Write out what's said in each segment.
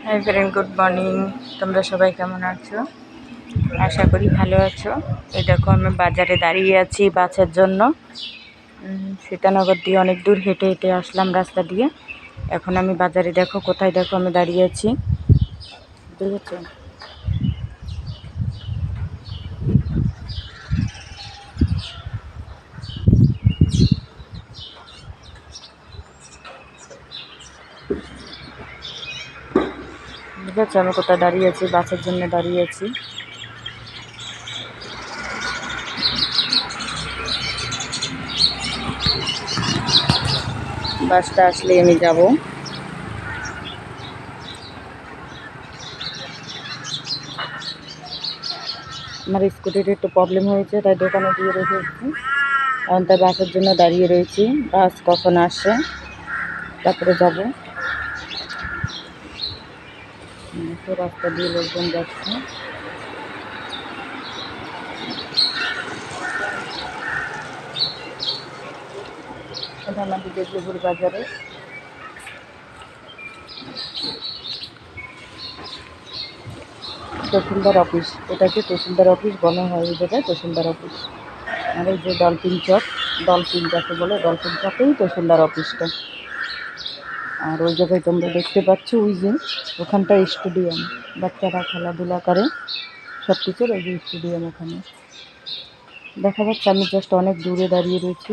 Hi friend, good morning. তোমরা সবাই কেমন আছো? আশা করি ভালো আছো। এই দেখো, আমি বাজারে দাঁড়িয়ে আছি বাসের জন্য। সীতানগর দিয়ে অনেক দূর হেঁটে হেঁটে আসলাম রাস্তা দিয়ে। এখন আমি বাজারে, দেখো কোথায়, দেখো আমি দাঁড়িয়ে আছি, দেখেছো? দেখেছো আমি কোথায় দাঁড়িয়ে আছি? বাসের জন্য দাঁড়িয়ে আছি। বাসটা আসলে আমি যাব। আমার স্কুটির একটু প্রবলেম হয়েছে, তাই দোকানে দিয়ে রেখেছি। এখন তাই বাসের জন্য দাঁড়িয়ে রয়েছি। বাস কখন আসে তারপরে যাব। রাস্তা দিয়ে লোকজন যাচ্ছে। এটা আমাদের দেবলুপুর বাজারে। তহসিলদার অফিস, এটা কি তহসিলদার অফিস বলা হয় এই জায়গায়? তহসিলদার অফিস। আর এই যে ডলফিন চক, ডলফিন যাকে বলে, ডলফিন চকেই তহসিলদার অফিসটা। আর ওই জায়গায় তোমরা দেখতে পাচ্ছ, ওই যে ওখানটা স্টেডিয়াম, বাচ্চারা খেলাধুলা করে সব কিছুর। ওই যে স্টেডিয়াম ওখানে দেখা যাচ্ছে। আমি জাস্ট অনেক দূরে দাঁড়িয়ে রয়েছি,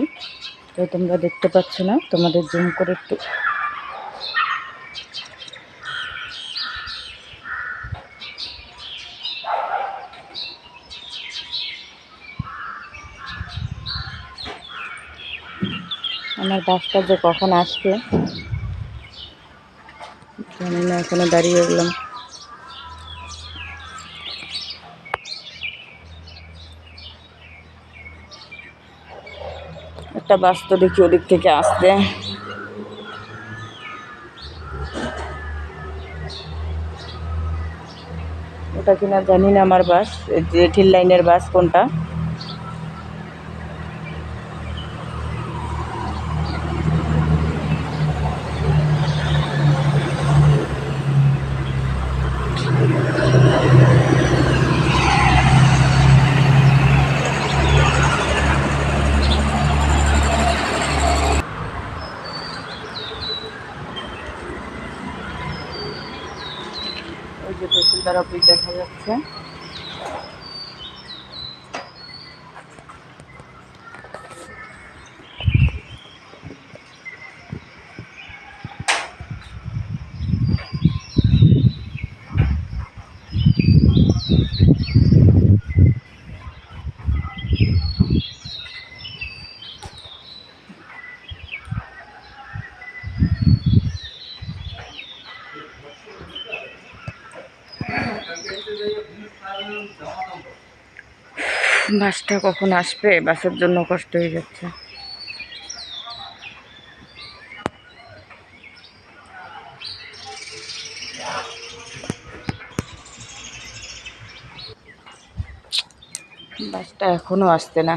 তাই তোমরা দেখতে পাচ্ছ না। তোমাদের জুম করে একটু আমার বাসটা যে কখন আসবে জানি না, এখনো দাঁড়িয়ে গেলাম। একটা বাস তো দেখি ওদিক থেকে আসতে। ওটা কিনা জানি না আমার বাস, জেঠির লাইনের বাস কোনটা। ওই যে তহসিলদার অফিস দেখা যাচ্ছে। বাসটা কখন আসবে, বাসের জন্য কষ্ট হয়ে যাচ্ছে। বাসটা এখনো আসছে না।